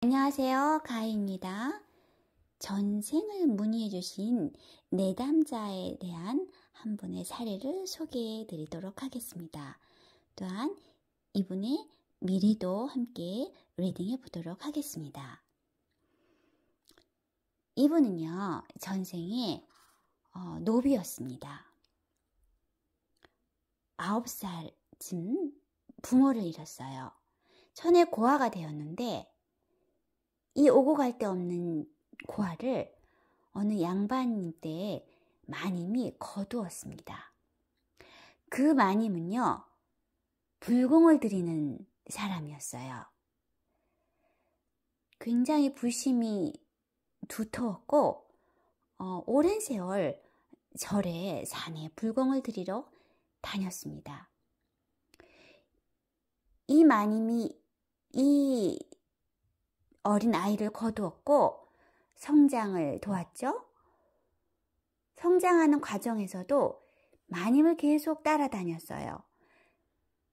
안녕하세요. 가희입니다. 전생을 문의해 주신 내담자에 대한 한 분의 사례를 소개해 드리도록 하겠습니다. 또한 이분의 미리도 함께 리딩해 보도록 하겠습니다. 이분은요, 전생에 노비였습니다. 9살쯤 부모를 잃었어요. 천에 고아가 되었는데 이 오고 갈 데 없는 고아를 어느 양반님 때 마님이 거두었습니다. 그 마님은요, 불공을 들이는 사람이었어요. 굉장히 불심이 두터웠고 오랜 세월 절에 산에 불공을 들이러 다녔습니다. 이 마님이 이 어린 아이를 거두었고 성장을 도왔죠. 성장하는 과정에서도 마님을 계속 따라다녔어요.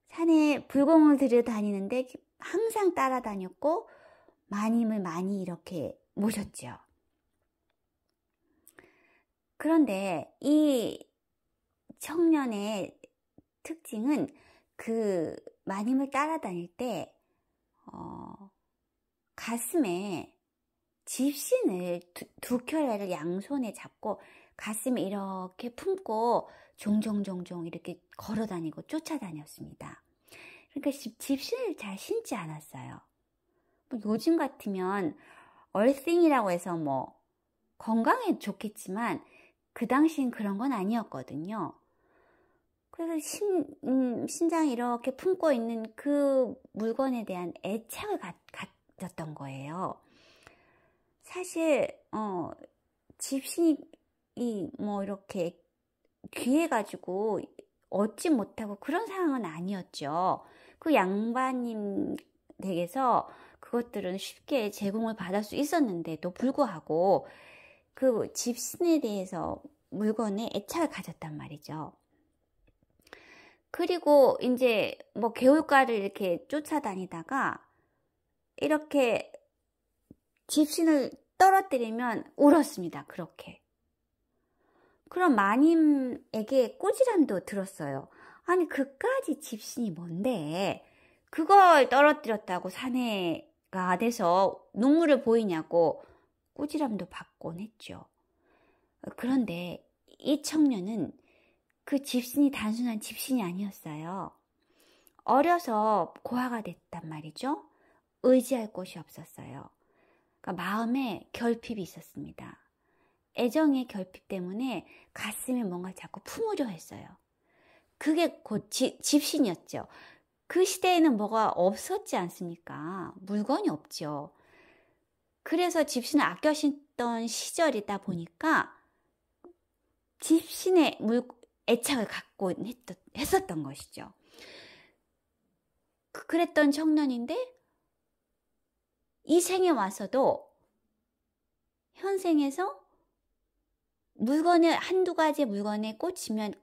산에 불공을 들여 다니는데 항상 따라다녔고 마님을 많이 이렇게 모셨죠. 그런데 이 청년의 특징은 그 마님을 따라다닐 때 가슴에 집신을 두 켤레를 양손에 잡고 가슴에 이렇게 품고 종종 이렇게 걸어다니고 쫓아다녔습니다. 그러니까 집신을 잘 신지 않았어요. 요즘 같으면 얼싱이라고 해서 건강에 좋겠지만 그 당시엔 그런 건 아니었거든요. 그래서 신장이 이렇게 품고 있는 그 물건에 대한 애착을 가졌던 거예요. 사실 집신이 이렇게 귀해가지고 얻지 못하고 그런 상황은 아니었죠. 그 양반님 댁에서 그것들은 쉽게 제공을 받을 수 있었는데도 불구하고 그 집신에 대해서 물건에 애착을 가졌단 말이죠. 그리고 이제 개울가를 이렇게 쫓아다니다가 이렇게 집신을 떨어뜨리면 울었습니다. 그렇게. 그럼 마님에게 꾸지람도 들었어요. 아니 그까지 집신이 뭔데 그걸 떨어뜨렸다고 사내가 돼서 눈물을 보이냐고 꾸지람도 받곤 했죠. 그런데 이 청년은 그 집신이 단순한 집신이 아니었어요. 어려서 고아가 됐단 말이죠. 의지할 곳이 없었어요. 그러니까 마음에 결핍이 있었습니다. 애정의 결핍 때문에 가슴에 뭔가 자꾸 품으려 했어요. 그게 곧 집신이었죠. 그 시대에는 뭐가 없었지 않습니까? 물건이 없죠. 그래서 집신을 아껴 신던 시절이다 보니까 집신의 애착을 갖고 했었던 것이죠. 그랬던 청년인데 이 생에 와서도 현생에서 물건에 한두 가지 물건에 꽂히면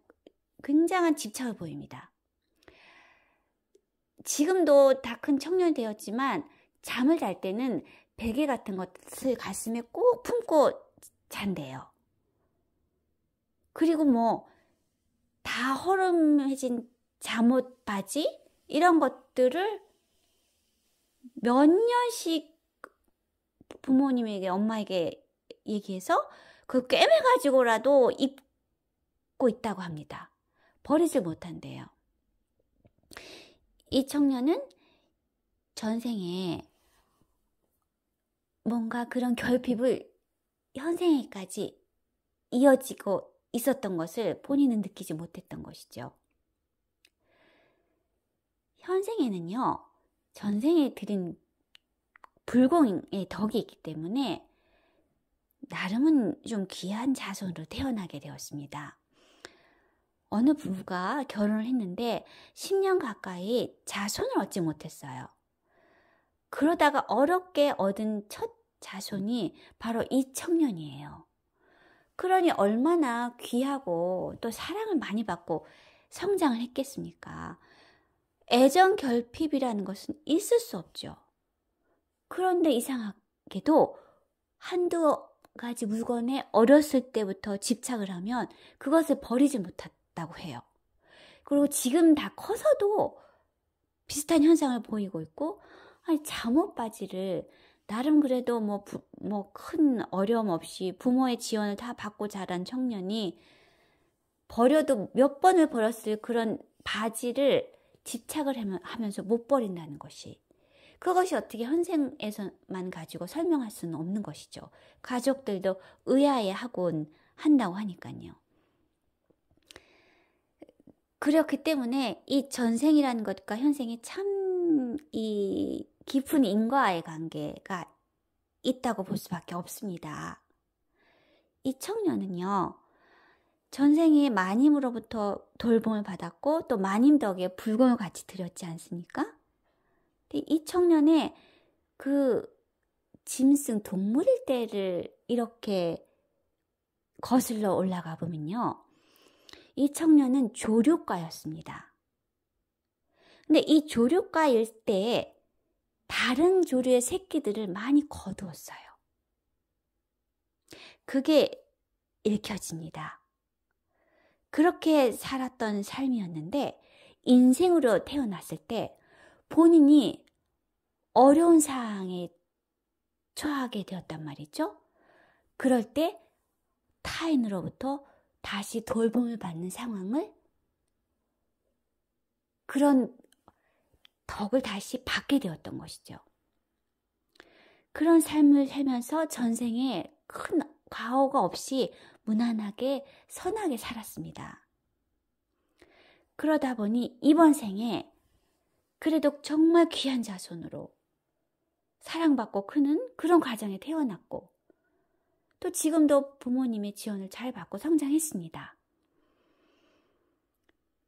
굉장한 집착을 보입니다. 지금도 다 큰 청년이 되었지만 잠을 잘 때는 베개 같은 것을 가슴에 꼭 품고 잔대요. 그리고 다 허름해진 잠옷 바지 이런 것들을 몇 년씩 부모님에게 엄마에게 얘기해서 그걸 꿰매가지고라도 입고 있다고 합니다. 버리질 못한대요. 이 청년은 전생에 뭔가 그런 결핍을 현생에까지 이어지고 있었던 것을 본인은 느끼지 못했던 것이죠. 현생에는요, 전생에 들인 불공의 덕이 있기 때문에 나름은 좀 귀한 자손으로 태어나게 되었습니다. 어느 부부가 결혼을 했는데 10년 가까이 자손을 얻지 못했어요. 그러다가 어렵게 얻은 첫 자손이 바로 이 청년이에요. 그러니 얼마나 귀하고 또 사랑을 많이 받고 성장을 했겠습니까? 애정 결핍이라는 것은 있을 수 없죠. 그런데 이상하게도 한두 가지 물건에 어렸을 때부터 집착을 하면 그것을 버리지 못했다고 해요. 그리고 지금 다 커서도 비슷한 현상을 보이고 있고, 아니, 잠옷 바지를 나름 그래도 뭐 큰 어려움 없이 부모의 지원을 다 받고 자란 청년이 버려도 몇 번을 버렸을 그런 바지를 집착을 하면서 못 버린다는 것이, 그것이 어떻게 현생에서만 가지고 설명할 수는 없는 것이죠. 가족들도 의아해 하곤 한다고 하니까요. 그렇기 때문에 이 전생이라는 것과 현생이 참 이 깊은 인과의 관계가 있다고 볼 수밖에 없습니다. 이 청년은요, 전생에 마님으로부터 돌봄을 받았고 또 마님 덕에 불공을 같이 드렸지 않습니까? 이 청년의 그 짐승 동물일 때를 이렇게 거슬러 올라가 보면요, 이 청년은 조류과였습니다. 근데 이 조류과일 때 다른 조류의 새끼들을 많이 거두었어요. 그게 읽혀집니다. 그렇게 살았던 삶이었는데 인생으로 태어났을 때 본인이 어려운 상황에 처하게 되었단 말이죠. 그럴 때 타인으로부터 다시 돌봄을 받는 상황을, 그런 덕을 다시 받게 되었던 것이죠. 그런 삶을 살면서 전생에 큰 과오가 없이 무난하게 선하게 살았습니다. 그러다 보니 이번 생에 그래도 정말 귀한 자손으로 사랑받고 크는 그런 가정에 태어났고, 또 지금도 부모님의 지원을 잘 받고 성장했습니다.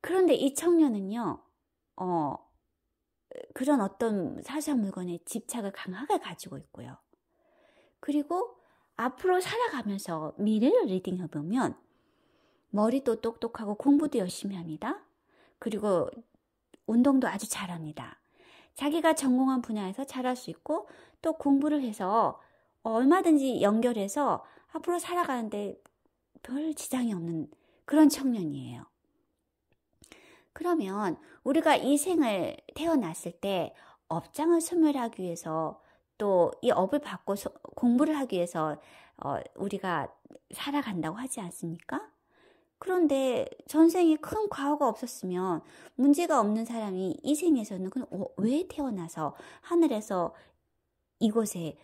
그런데 이 청년은요, 그런 어떤 사소한 물건에 집착을 강하게 가지고 있고요. 그리고 앞으로 살아가면서 미래를 리딩해보면 머리도 똑똑하고 공부도 열심히 합니다. 그리고 운동도 아주 잘합니다. 자기가 전공한 분야에서 잘할 수 있고 또 공부를 해서 얼마든지 연결해서 앞으로 살아가는데 별 지장이 없는 그런 청년이에요. 그러면 우리가 이 생을 태어났을 때 업장을 소멸하기 위해서 또 이 업을 받고 공부를 하기 위해서 우리가 살아간다고 하지 않습니까? 그런데 전생에 큰 과오가 없었으면 문제가 없는 사람이 이 생에서는 왜 태어나서 하늘에서 이곳에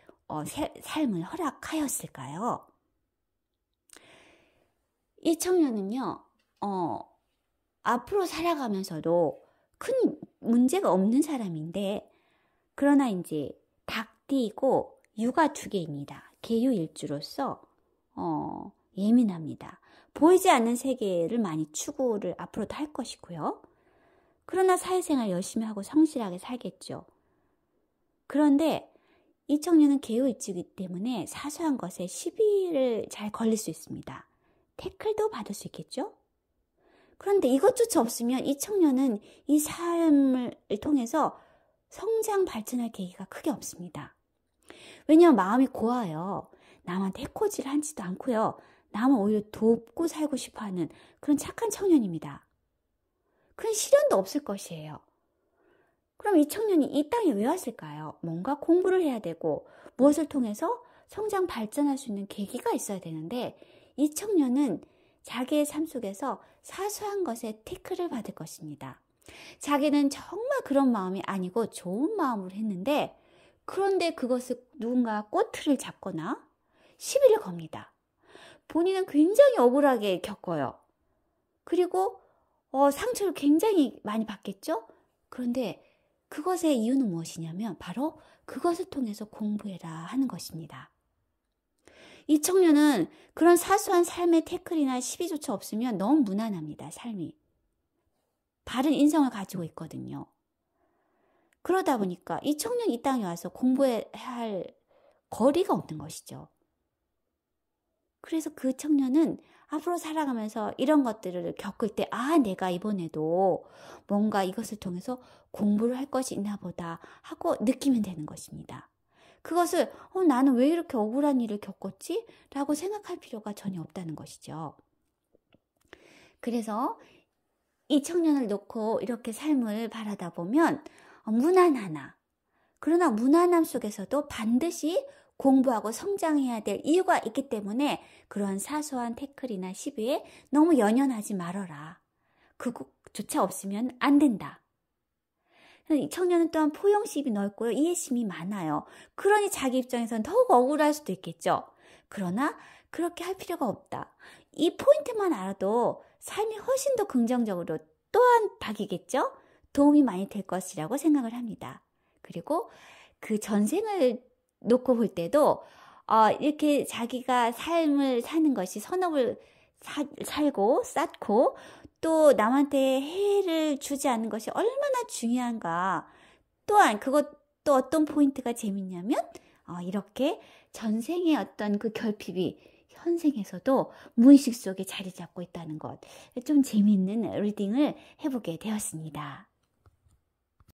삶을 허락하였을까요? 이 청년은요, 앞으로 살아가면서도 큰 문제가 없는 사람인데, 그러나 이제 닭띠이고 유가 2개입니다. 계유일주로서 예민합니다. 보이지 않는 세계를 많이 추구를 앞으로도 할 것이고요. 그러나 사회생활 열심히 하고 성실하게 살겠죠. 그런데 이 청년은 계유일주이기 때문에 사소한 것에 시비를 잘 걸릴 수 있습니다. 태클도 받을 수 있겠죠? 그런데 이것조차 없으면 이 청년은 이 삶을 통해서 성장 발전할 계기가 크게 없습니다. 왜냐하면 마음이 고와요. 남한테 해코지를 하지도 않고요. 남을 오히려 돕고 살고 싶어하는 그런 착한 청년입니다. 큰 시련도 없을 것이에요. 그럼 이 청년이 이 땅에 왜 왔을까요? 뭔가 공부를 해야 되고 무엇을 통해서 성장 발전할 수 있는 계기가 있어야 되는데, 이 청년은 자기의 삶 속에서 사소한 것에 태클을 받을 것입니다. 자기는 정말 그런 마음이 아니고 좋은 마음으로 했는데, 그런데 그것을 누군가 꼬투리를 잡거나 시비를 겁니다. 본인은 굉장히 억울하게 겪어요. 그리고 상처를 굉장히 많이 받겠죠? 그런데 그것의 이유는 무엇이냐면 바로 그것을 통해서 공부해라 하는 것입니다. 이 청년은 그런 사소한 삶의 태클이나 시비조차 없으면 너무 무난합니다. 삶이. 바른 인성을 가지고 있거든요. 그러다 보니까 이 청년이 이 땅에 와서 공부해야 할 거리가 없는 것이죠. 그래서 그 청년은 앞으로 살아가면서 이런 것들을 겪을 때, 내가 이번에도 뭔가 이것을 통해서 공부를 할 것이 있나 보다 하고 느끼면 되는 것입니다. 그것을 나는 왜 이렇게 억울한 일을 겪었지? 라고 생각할 필요가 전혀 없다는 것이죠. 그래서 이 청년을 놓고 이렇게 삶을 바라다 보면 무난하나, 그러나 무난함 속에서도 반드시 공부하고 성장해야 될 이유가 있기 때문에 그런 사소한 태클이나 시비에 너무 연연하지 말아라. 그것조차 없으면 안 된다. 이 청년은 또한 포용심이 넓고요. 이해심이 많아요. 그러니 자기 입장에서는 더욱 억울할 수도 있겠죠. 그러나 그렇게 할 필요가 없다. 이 포인트만 알아도 삶이 훨씬 더 긍정적으로 또한 바뀌겠죠. 도움이 많이 될 것이라고 생각을 합니다. 그리고 그 전생을 놓고 볼 때도 이렇게 자기가 삶을 사는 것이 선업을 살고 쌓고 또 남한테 해를 주지 않는 것이 얼마나 중요한가. 또한 그것도 어떤 포인트가 재밌냐면 이렇게 전생의 어떤 그 결핍이 현생에서도 무의식 속에 자리 잡고 있다는 것. 좀 재미있는 리딩을 해보게 되었습니다.